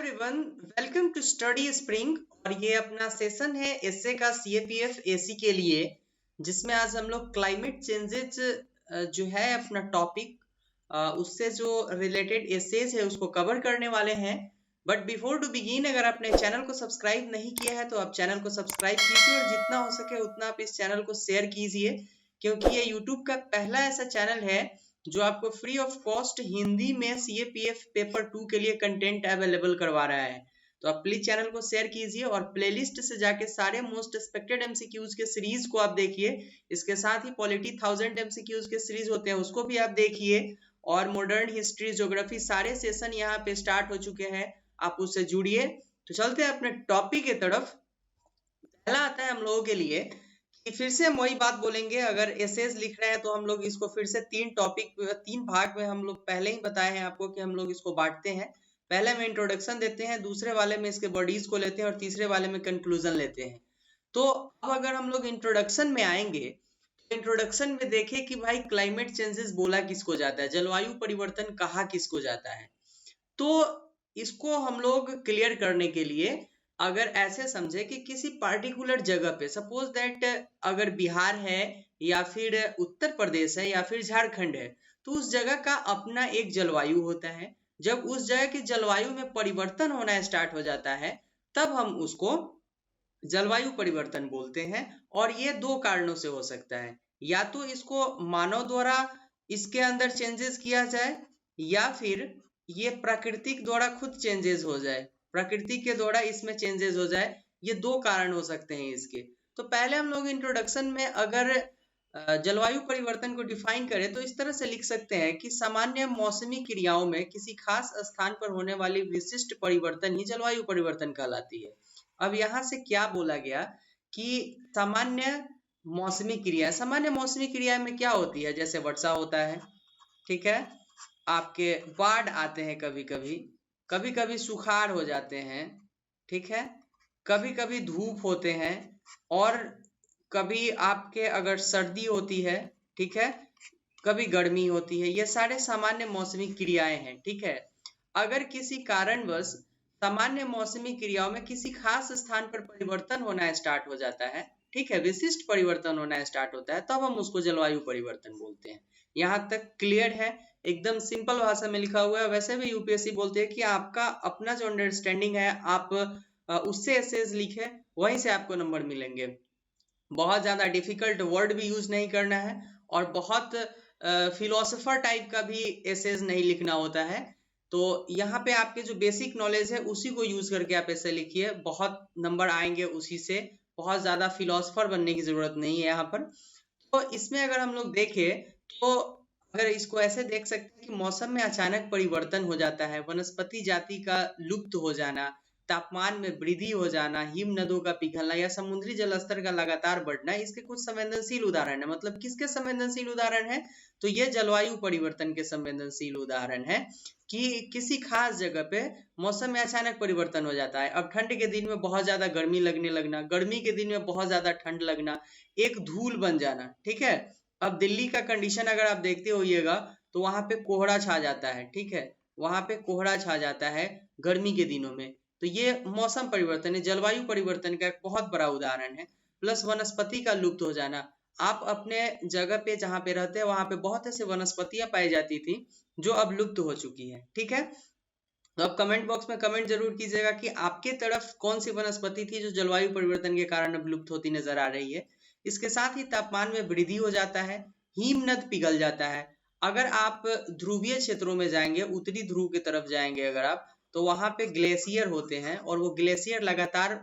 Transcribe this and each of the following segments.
Everyone, welcome to Study Spring. और ये अपना सेशन है एसए का सीएपीएफ एसी के लिए, जिसमें आज हम लोग क्लाइमेट चेंजेस जो है अपना टॉपिक उससे जो रिलेटेड एसेज है उसको कवर करने वाले हैं। बट बिफोर टू बिगिन, अगर आपने चैनल को सब्सक्राइब नहीं किया है तो आप चैनल को सब्सक्राइब कीजिए और जितना हो सके उतना आप इस चैनल को शेयर कीजिए, क्योंकि ये यूट्यूब का पहला ऐसा चैनल है जो आपको फ्री ऑफ कॉस्ट हिंदी में सीएपीएफ पेपर 2 के लिए कंटेंट अवेलेबल करवा रहा है। तो आप प्लीज चैनल को शेयर कीजिए और प्लेलिस्ट से जाके सारे मोस्ट एक्सपेक्टेड एमसीक्यूज के सीरीज को आप देखिए। इसके साथ ही पॉलिटी 1000 एमसीक्यूज के सीरीज होते हैं उसको भी आप देखिए, और मॉडर्न हिस्ट्री, ज्योग्राफी सारे सेशन यहाँ पे स्टार्ट हो चुके हैं, आप उससे जुड़िए। तो चलते हैं अपने टॉपिक की तरफ। पहला आता है हम लोगों के लिए कि फिर से हम वही बात बोलेंगे, अगर एसेज लिख रहे हैं तो हम लोग इसको फिर से तीन भाग में हम लोग पहले ही बताए हैं आपको कि हम लोग इसको बांटते हैं। पहले में इंट्रोडक्शन देते हैं, दूसरे वाले में इसके बॉडीज को लेते हैं और तीसरे वाले में कंक्लूजन लेते हैं। तो अब अगर हम लोग इंट्रोडक्शन में आएंगे तो इंट्रोडक्शन में देखें कि भाई क्लाइमेट चेंजेस बोला किसको जाता है, जलवायु परिवर्तन कहा किसको जाता है। तो इसको हम लोग क्लियर करने के लिए अगर ऐसे समझे कि किसी पार्टिकुलर जगह पे, सपोज दैट अगर बिहार है या फिर उत्तर प्रदेश है या फिर झारखंड है, तो उस जगह का अपना एक जलवायु होता है। जब उस जगह की जलवायु में परिवर्तन होना स्टार्ट हो जाता है तब हम उसको जलवायु परिवर्तन बोलते हैं। और ये दो कारणों से हो सकता है, या तो इसको मानव द्वारा इसके अंदर चेंजेस किया जाए या फिर ये प्राकृतिक द्वारा खुद चेंजेस हो जाए, प्रकृति के द्वारा इसमें चेंजेस हो जाए। ये दो कारण हो सकते हैं इसके। तो पहले हम लोग इंट्रोडक्शन में अगर जलवायु परिवर्तन को डिफाइन करें तो इस तरह से लिख सकते हैं कि सामान्य मौसमी क्रियाओं में किसी खास स्थान पर होने वाली विशिष्ट परिवर्तन ही जलवायु परिवर्तन कहलाती है। अब यहाँ से क्या बोला गया कि सामान्य मौसमी क्रिया में क्या होती है, जैसे वर्षा होता है, ठीक है, आपके बाढ़ आते हैं, कभी कभी सुखाड़ हो जाते हैं, ठीक है, कभी कभी धूप होते हैं, और कभी आपके अगर सर्दी होती है, ठीक है, कभी गर्मी होती है। ये सारे सामान्य मौसमी क्रियाएं हैं, ठीक है। अगर किसी कारणवश सामान्य मौसमी क्रियाओं में किसी खास स्थान पर परिवर्तन होना स्टार्ट हो जाता है, ठीक है, विशिष्ट परिवर्तन होना स्टार्ट होता है, तब हम उसको जलवायु परिवर्तन बोलते हैं। यहाँ तक क्लियर है, एकदम सिंपल भाषा में लिखा हुआ है। वैसे भी यूपीएससी बोलती है कि आपका अपना जो अंडरस्टैंडिंग है आप उससे एसेज लिखे, वहीं से आपको नंबर मिलेंगे। बहुत ज्यादा डिफिकल्ट वर्ड भी यूज नहीं करना है और बहुत फिलोसोफर टाइप का भी एसेज नहीं लिखना होता है। तो यहाँ पे आपके जो बेसिक नॉलेज है उसी को यूज करके आप ऐसे लिखिए, बहुत नंबर आएंगे उसी से। बहुत ज्यादा फिलोसोफर बनने की जरूरत नहीं है यहाँ पर। तो इसमें अगर हम लोग देखें तो अगर इसको ऐसे देख सकते हैं कि मौसम में अचानक परिवर्तन हो जाता है, वनस्पति जाति का लुप्त हो जाना, तापमान में वृद्धि हो जाना, हिम नदों का पिघलना या समुद्री जल स्तर का लगातार बढ़ना, इसके कुछ संवेदनशील उदाहरण है। मतलब किसके संवेदनशील उदाहरण है, तो ये जलवायु परिवर्तन के संवेदनशील उदाहरण है कि किसी खास जगह पे मौसम में अचानक परिवर्तन हो जाता है। अब ठंड के दिन में बहुत ज्यादा गर्मी लगने लगना, गर्मी के दिन में बहुत ज्यादा ठंड लगना, एक धूल बन जाना, ठीक है। अब दिल्ली का कंडीशन अगर आप देखते होइएगा तो वहां पे कोहरा छा जाता है, ठीक है, वहां पे कोहरा छा जाता है गर्मी के दिनों में। तो ये मौसम परिवर्तन है, जलवायु परिवर्तन का एक बहुत बड़ा उदाहरण है। प्लस वनस्पति का लुप्त हो जाना। आप अपने जगह पे जहाँ पे रहते हैं वहां पे बहुत ऐसे वनस्पतियां पाई जाती थी जो अब लुप्त हो चुकी है, ठीक है। तो आप कमेंट बॉक्स में कमेंट जरूर कीजिएगा कि आपके तरफ कौन सी वनस्पति थी जो जलवायु परिवर्तन के कारण अब लुप्त होती नजर आ रही है। इसके साथ ही तापमान में वृद्धि हो जाता है, हिमनद पिघल जाता है। अगर आप ध्रुवीय क्षेत्रों में जाएंगे, उत्तरी ध्रुव की तरफ जाएंगे अगर आप, तो वहां पे ग्लेशियर होते हैं और वो ग्लेशियर लगातार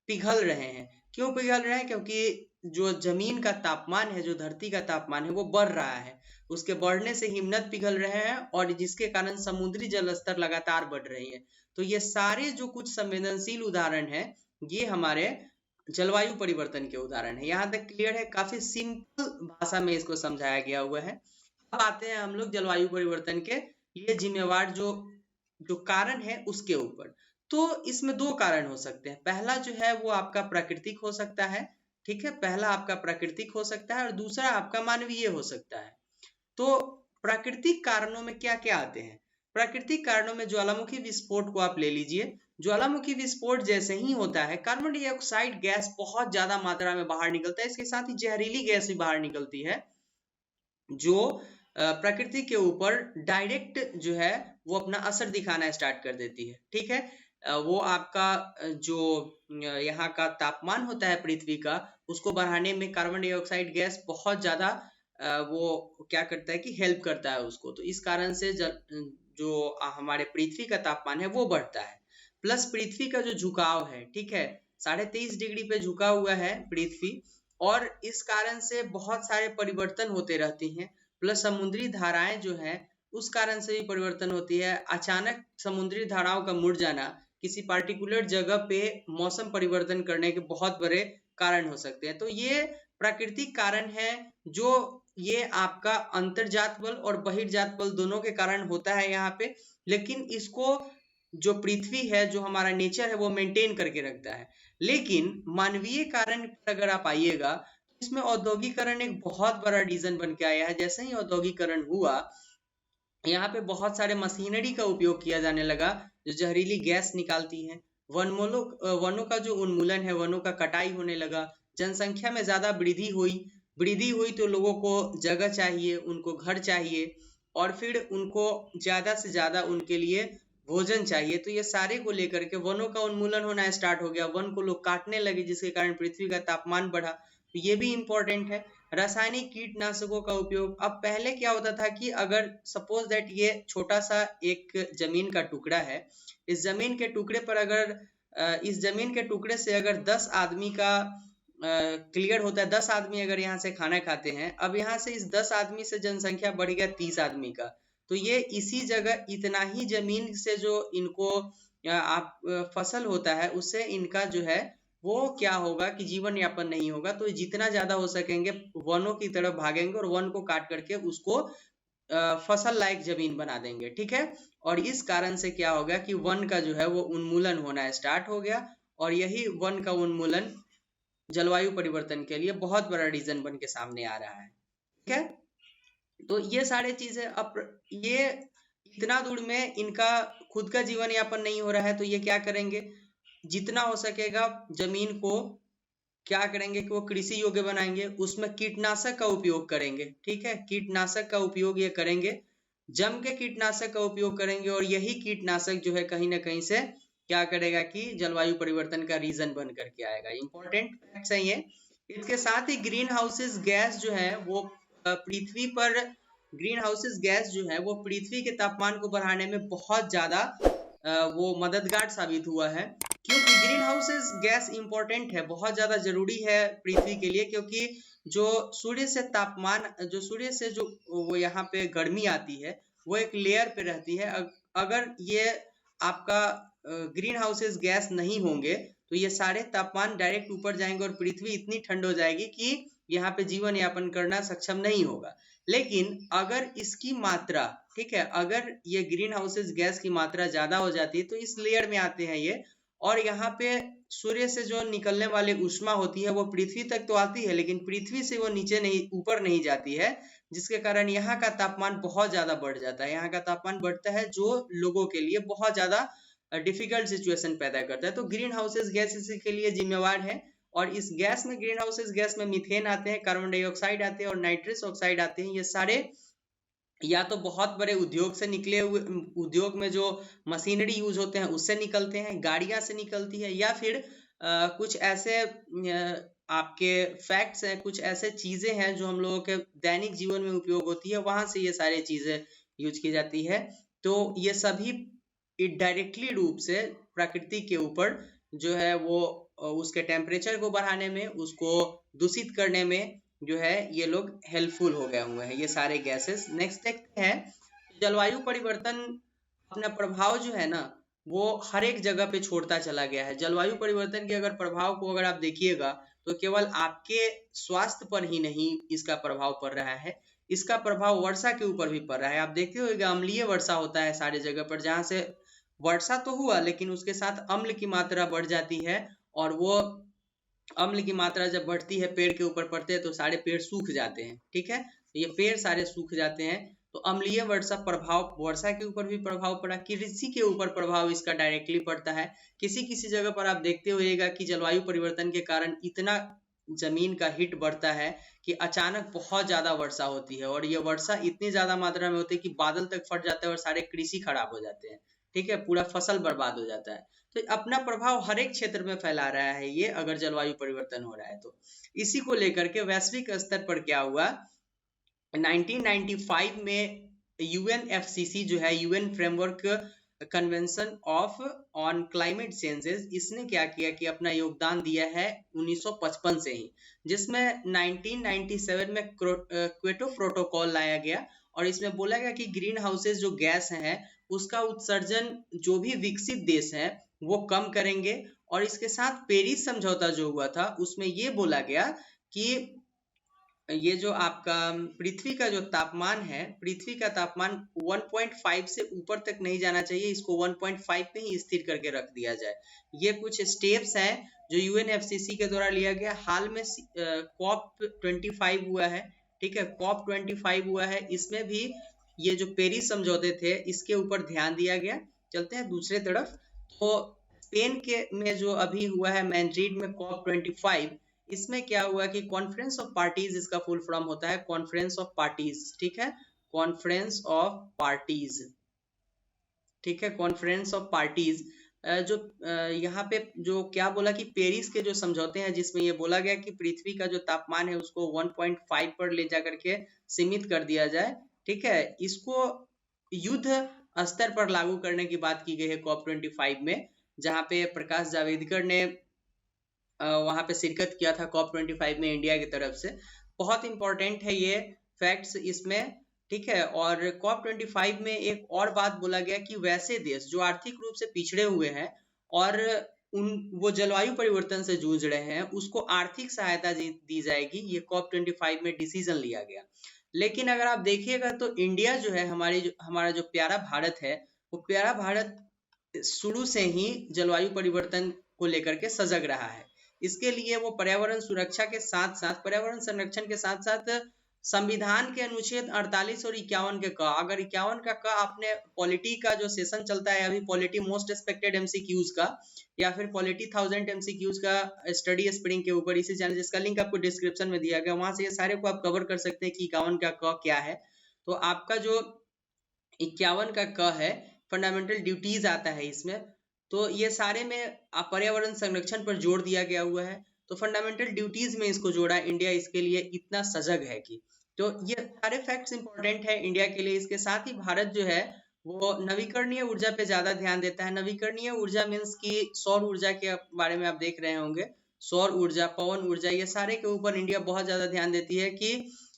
पिघल रहे हैं। क्यों पिघल रहे हैं, क्योंकि जो जमीन का तापमान है, जो धरती का तापमान है वो बढ़ रहा है। उसके बढ़ने से हिमनद पिघल रहे हैं और जिसके कारण समुद्री जल स्तर लगातार बढ़ रही है। तो ये सारे जो कुछ संवेदनशील उदाहरण है ये हमारे जलवायु परिवर्तन के उदाहरण है। यहाँ तक क्लियर है, काफी सिंपल भाषा में इसको समझाया गया हुआ है। अब आते हैं हम लोग जलवायु परिवर्तन के लिए जिम्मेवार जो जो कारण है उसके ऊपर। तो इसमें दो कारण हो सकते हैं। पहला जो है वो आपका प्राकृतिक हो सकता है, ठीक है, पहला आपका प्राकृतिक हो सकता है और दूसरा आपका मानवीय हो सकता है। तो प्राकृतिक कारणों में क्या क्या आते हैं। प्राकृतिक कारणों में ज्वालामुखी विस्फोट को आप ले लीजिए। ज्वालामुखी विस्फोट जैसे ही होता है, कार्बन डाइऑक्साइड गैस बहुत ज्यादा मात्रा में बाहर निकलता है। इसके साथ ही जहरीली गैस भी बाहर निकलती है, जो प्रकृति के ऊपर डायरेक्ट जो है वो अपना असर दिखाना स्टार्ट कर देती है। ठीक है, वो आपका जो यहाँ का तापमान होता है पृथ्वी का, उसको बढ़ाने में कार्बन डाइऑक्साइड गैस बहुत ज्यादा वो क्या करता है कि हेल्प करता है उसको। तो इस कारण से जो हमारे पृथ्वी का तापमान है वो बढ़ता है। प्लस पृथ्वी का जो झुकाव है, ठीक है, 23.5 डिग्री पे झुका हुआ है पृथ्वी, और इस कारण से बहुत सारे परिवर्तन होते रहते हैं। प्लस समुद्री धाराएं जो है उस कारण से भी परिवर्तन होती है। अचानक समुद्री धाराओं का मुड़ जाना किसी पार्टिकुलर जगह पे मौसम परिवर्तन करने के बहुत बड़े कारण हो सकते हैं। तो ये प्राकृतिक कारण है, जो ये आपका अंतर्जात बल और बहिर्जात बल दोनों के कारण होता है यहाँ पे। लेकिन इसको जो पृथ्वी है, जो हमारा नेचर है, वो मेंटेन करके रखता है। लेकिन मानवीय कारण पर अगर आप आइएगा, इसमें औद्योगिकरण एक बहुत बड़ा रीजन बन के आया है। जैसे ही औद्योगिकरण हुआ, यहाँ पे बहुत सारे मशीनरी का उपयोग किया जाने लगा जो जहरीली गैस निकालती है। वनों का जो उन्मूलन है, वनों का कटाई होने लगा, जनसंख्या में ज्यादा वृद्धि हुई तो लोगों को जगह चाहिए, उनको घर चाहिए, और फिर उनको ज्यादा से ज्यादा उनके लिए भोजन चाहिए। तो ये सारे को लेकर के वनों का उन्मूलन होना स्टार्ट हो गया, वन को लोग काटने लगे, जिसके कारण पृथ्वी का तापमान बढ़ा। तो ये भी इम्पोर्टेंट है। रासायनिक कीटनाशकों का उपयोग। अब पहले क्या होता था कि अगर सपोज दैट ये छोटा सा एक जमीन का टुकड़ा है, इस जमीन के टुकड़े पर अगर इस जमीन के टुकड़े से अगर 10 आदमी का क्लियर होता है, 10 आदमी अगर यहाँ से खाना खाते हैं, अब यहाँ से इस 10 आदमी से जनसंख्या बढ़ गया 30 आदमी का, तो ये इसी जगह इतना ही जमीन से जो इनको आप फसल होता है, उससे इनका जो है वो क्या होगा कि जीवन यापन नहीं होगा। तो जितना ज्यादा हो सकेंगे वनों की तरफ भागेंगे और वन को काट करके उसको फसल लायक जमीन बना देंगे। ठीक है, और इस कारण से क्या होगा कि वन का जो है वो उन्मूलन होना स्टार्ट हो गया, और यही वन का उन्मूलन जलवायु परिवर्तन के लिए बहुत बड़ा रीजन बन के सामने आ रहा है। ठीक है, तो ये सारे चीजें, अब ये इतना दूर में इनका खुद का जीवन यापन नहीं हो रहा है, तो ये क्या करेंगे, जितना हो सकेगा जमीन को क्या करेंगे कि वो कृषि योग्य बनाएंगे, उसमें कीटनाशक का उपयोग करेंगे। ठीक है, कीटनाशक का उपयोग ये करेंगे, जम के कीटनाशक का उपयोग करेंगे, और यही कीटनाशक जो है कहीं ना कहीं से क्या करेगा कि जलवायु परिवर्तन का रीजन बन करके आएगा। इंपॉर्टेंट फैक्ट्स है ये। इसके साथ ही ग्रीन हाउसेस गैस जो है वो पृथ्वी पर, ग्रीन हाउसेस गैस जो है वो पृथ्वी के तापमान को बढ़ाने में बहुत ज्यादा वो मददगार साबित हुआ है। क्योंकि ग्रीन हाउसेस गैस इंपॉर्टेंट है, बहुत ज्यादा जरूरी है पृथ्वी के लिए, क्योंकि जो सूर्य से तापमान, जो सूर्य से जो वो यहाँ पे गर्मी आती है, वो एक लेयर पे रहती है। अगर ये आपका ग्रीन हाउसेस गैस नहीं होंगे तो ये सारे तापमान डायरेक्ट ऊपर जाएंगे और पृथ्वी इतनी ठंड हो जाएगी कि यहाँ पे जीवन यापन करना सक्षम नहीं होगा। लेकिन अगर इसकी मात्रा, ठीक है, अगर ये ग्रीन हाउसेस गैस की मात्रा ज्यादा हो जाती है तो इस लेयर में आते हैं ये, और यहाँ पे सूर्य से जो निकलने वाली ऊष्मा होती है वो पृथ्वी तक तो आती है, लेकिन पृथ्वी से वो नीचे नहीं, ऊपर नहीं जाती है, जिसके कारण यहाँ का तापमान बहुत ज्यादा बढ़ जाता है। यहाँ का तापमान बढ़ता है जो लोगों के लिए बहुत ज्यादा डिफिकल्ट सिचुएशन पैदा करता है। तो ग्रीन हाउसेस गैस इसी के लिए जिम्मेवार है, और इस गैस में, ग्रीन हाउसेस गैस में मीथेन आते हैं, कार्बन डाइऑक्साइड आते हैं और नाइट्रस ऑक्साइड आते हैं। ये सारे या तो बहुत बड़े उद्योग से निकले हुए, उद्योग में जो मशीनरी यूज होते हैं उससे निकलते हैं, गाड़ियां से निकलती है, या फिर कुछ ऐसे आपके फैक्ट्स हैं, कुछ ऐसे चीजें हैं जो हम लोगों के दैनिक जीवन में उपयोग होती है, वहां से ये सारी चीजें यूज की जाती है। तो ये सभी डायरेक्टली रूप से प्रकृति के ऊपर जो है वो उसके टेम्परेचर को बढ़ाने में, उसको दूषित करने में जो है ये लोग हेल्पफुल हो गए हुए हैं, ये सारे गैसेस। नेक्स्ट देखते हैं, जलवायु परिवर्तन अपना प्रभाव जो है ना वो हर एक जगह पे छोड़ता चला गया है। जलवायु परिवर्तन के अगर प्रभाव को अगर आप देखिएगा तो केवल आपके स्वास्थ्य पर ही नहीं इसका प्रभाव पड़ रहा है, इसका प्रभाव वर्षा के ऊपर भी पड़ रहा है। आप देखते होंगे अम्लीय वर्षा होता है सारे जगह पर, जहां से वर्षा तो हुआ लेकिन उसके साथ अम्ल की मात्रा बढ़ जाती है, और वो अम्ल की मात्रा जब बढ़ती है, पेड़ के ऊपर पड़ते हैं तो सारे पेड़ सूख जाते हैं। ठीक है, तो ये पेड़ सारे सूख जाते हैं, तो अम्लीय वर्षा प्रभाव, वर्षा के ऊपर भी प्रभाव पड़ा, कृषि के ऊपर प्रभाव इसका डायरेक्टली पड़ता है। किसी किसी जगह पर आप देखते होइएगा कि जलवायु परिवर्तन के कारण इतना जमीन का हीट बढ़ता है कि अचानक बहुत ज्यादा वर्षा होती है, और ये वर्षा इतनी ज्यादा मात्रा में होती है कि बादल तक फट जाते हैं और सारे कृषि खराब हो जाते हैं। ठीक है, पूरा फसल बर्बाद हो जाता है। तो अपना प्रभाव हर एक क्षेत्र में फैला रहा है ये, अगर जलवायु परिवर्तन हो रहा है तो। इसी को लेकर के वैश्विक स्तर पर क्या हुआ, 1995 में यूएनएफसीसी जो है, UN framework convention of on climate changes, इसने क्या किया कि अपना योगदान दिया है 1955 से ही, जिसमें 1997 में क्योटो प्रोटोकॉल लाया गया, और इसमें बोला गया कि ग्रीन हाउसेज जो गैस हैं उसका उत्सर्जन जो भी विकसित देश हैं वो कम करेंगे। और इसके साथ पेरिस समझौता जो हुआ था उसमें ये बोला गया कि ये जो आपका पृथ्वी का जो तापमान है, पृथ्वी का तापमान 1.5 से ऊपर तक नहीं जाना चाहिए, इसको 1.5 पे ही स्थिर करके रख दिया जाए। ये कुछ स्टेप्स हैं जो यूएनएफसीसी के द्वारा लिया गया। हाल में कॉप 25 हुआ है, ठीक है, कॉप 25 हुआ है, इसमें भी ये जो पेरिस समझौते थे इसके ऊपर ध्यान दिया गया। चलते हैं दूसरे तरफ, तो स्पेन के में जो अभी हुआ है मैड्रिड में कॉप 25, इसमें क्या हुआ कि कॉन्फ्रेंस ऑफ पार्टीज, इसका फुल फॉर्म होता है कॉन्फ्रेंस ऑफ पार्टीज, ठीक है, कॉन्फ्रेंस ऑफ पार्टीज, ठीक है, कॉन्फ्रेंस ऑफ पार्टीज। जो यहाँ पे जो क्या बोला कि पेरिस के जो समझौते हैं जिसमें ये बोला गया कि पृथ्वी का जो तापमान है उसको 1.5 पर ले जाकर के सीमित कर दिया जाए, ठीक है, इसको युद्ध स्तर पर लागू करने की बात की गई है कॉप 25 में, जहाँ पे प्रकाश जावड़ेकर ने वहां पे शिरकत किया था कॉप 25 में इंडिया की तरफ से। बहुत इंपॉर्टेंट है ये फैक्ट्स इसमें, ठीक है। और कॉप 25 में एक और बात बोला गया कि वैसे देश जो आर्थिक रूप से पिछड़े हुए हैं और वो जलवायु परिवर्तन से जूझ रहे हैं उसको आर्थिक सहायता दी जाएगी, ये कॉप 25 में डिसीजन लिया गया। लेकिन अगर आप देखिएगा तो इंडिया जो है, हमारा जो प्यारा भारत है, वो प्यारा भारत शुरू से ही जलवायु परिवर्तन को लेकर के सजग रहा है। इसके लिए वो पर्यावरण सुरक्षा के साथ साथ, पर्यावरण संरक्षण के साथ साथ संविधान के अनुच्छेद 48 और 51 के क, अगर 51 का आपने पॉलिटी का जो सेशन चलता है अभी, पॉलिटी मोस्ट एक्सपेक्टेड एमसीक्यूज का, या फिर पॉलिटी 1000 एमसीक्यूज का स्टडी स्प्रिंग के ऊपर, इसी चैनल जिसका लिंक आपको डिस्क्रिप्शन में दिया गया, वहां से ये सारे को आप कवर कर सकते हैं कि 51 का क क्या है। तो आपका जो 51 का क है, फंडामेंटल ड्यूटीज आता है इसमें, तो ये सारे में पर्यावरण संरक्षण पर जोर दिया गया हुआ है। तो फंडामेंटल ड्यूटीज में इसको जोड़ा, इंडिया इसके लिए इतना सजग है कि, तो ये सारे फैक्ट्स इंपॉर्टेंट है इंडिया के लिए। इसके साथ ही भारत जो है वो नवीकरणीय ऊर्जा पे ज्यादा ध्यान देता है। नवीकरणीय ऊर्जा मीन्स की सौर ऊर्जा के बारे में आप देख रहे होंगे, सौर ऊर्जा, पवन ऊर्जा, ये सारे के ऊपर इंडिया बहुत ज्यादा ध्यान देती है कि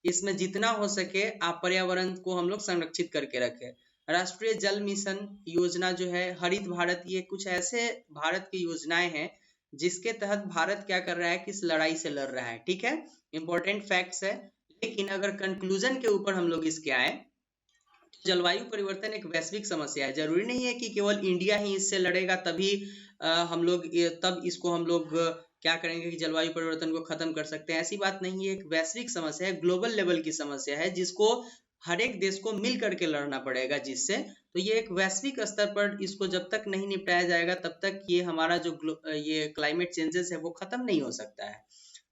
इसमें जितना हो सके आप पर्यावरण को हम लोग संरक्षित करके रखें। राष्ट्रीय जल मिशन योजना जो है, हरित भारत, ये कुछ ऐसे भारत की योजनाएं हैं जिसके तहत भारत क्या कर रहा है, किस लड़ाई से लड़ रहा है, ठीक है, इंपॉर्टेंट फैक्ट्स है। लेकिन अगर कंक्लूजन के ऊपर हम लोग इसके आए, जलवायु परिवर्तन एक वैश्विक समस्या है। जरूरी नहीं है कि केवल इंडिया ही इससे लड़ेगा तभी हम लोग तब इसको हम लोग क्या करेंगे कि जलवायु परिवर्तन को खत्म कर सकते हैं, ऐसी बात नहीं है। एक वैश्विक समस्या है, ग्लोबल लेवल की समस्या है, जिसको हर एक देश को मिल करके लड़ना पड़ेगा जिससे, तो ये एक वैश्विक स्तर पर इसको जब तक नहीं निपटाया जाएगा तब तक ये हमारा जो ये क्लाइमेट चेंजेस है वो खत्म नहीं हो सकता है।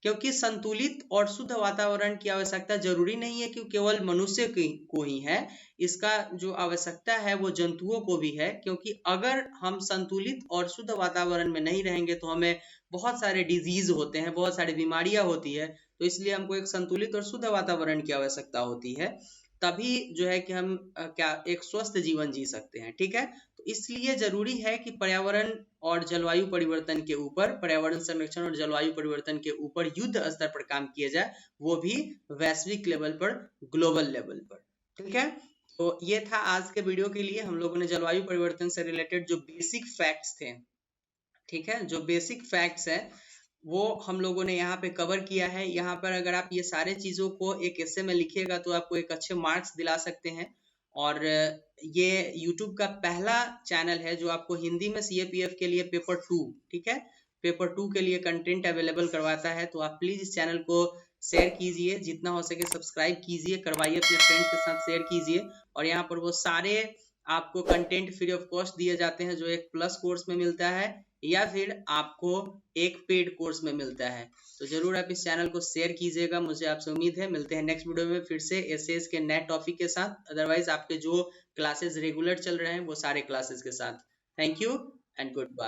क्योंकि संतुलित और शुद्ध वातावरण की आवश्यकता जरूरी नहीं है कि केवल मनुष्य को ही है, इसका जो आवश्यकता है वो जंतुओं को भी है। क्योंकि अगर हम संतुलित और शुद्ध वातावरण में नहीं रहेंगे तो हमें बहुत सारे डिजीज होते हैं, बहुत सारी बीमारियां होती है। तो इसलिए हमको एक संतुलित और शुद्ध वातावरण की आवश्यकता होती है, तभी जो है कि हम क्या एक स्वस्थ जीवन जी सकते हैं, ठीक है। तो इसलिए जरूरी है कि पर्यावरण और जलवायु परिवर्तन के ऊपर, पर्यावरण संरक्षण और जलवायु परिवर्तन के ऊपर युद्ध स्तर पर काम किया जाए, वो भी वैश्विक लेवल पर, ग्लोबल लेवल पर, ठीक है। तो ये था आज के वीडियो के लिए। हम लोगों ने जलवायु परिवर्तन से रिलेटेड जो बेसिक फैक्ट्स थे, ठीक है, जो बेसिक फैक्ट्स है वो हम लोगों ने यहाँ पे कवर किया है। यहाँ पर अगर आप ये सारे चीजों को एक एस्से में लिखिएगा तो आपको एक अच्छे मार्क्स दिला सकते हैं। और ये YouTube का पहला चैनल है जो आपको हिंदी में CAPF के लिए पेपर 2, ठीक है, पेपर 2 के लिए कंटेंट अवेलेबल करवाता है। तो आप प्लीज इस चैनल को शेयर कीजिए, जितना हो सके सब्सक्राइब कीजिए, करवाइए, अपने फ्रेंड्स के साथ शेयर कीजिए। और यहाँ पर वो सारे आपको कंटेंट फ्री ऑफ कॉस्ट दिए जाते हैं, जो एक प्लस कोर्स में मिलता है या फिर आपको एक पेड कोर्स में मिलता है। तो जरूर आप इस चैनल को शेयर कीजिएगा, मुझे आपसे उम्मीद है। मिलते हैं नेक्स्ट वीडियो में फिर से एसएएस के नए टॉपिक के साथ, अदरवाइज आपके जो क्लासेस रेगुलर चल रहे हैं वो सारे क्लासेस के साथ। Thank you and good bye.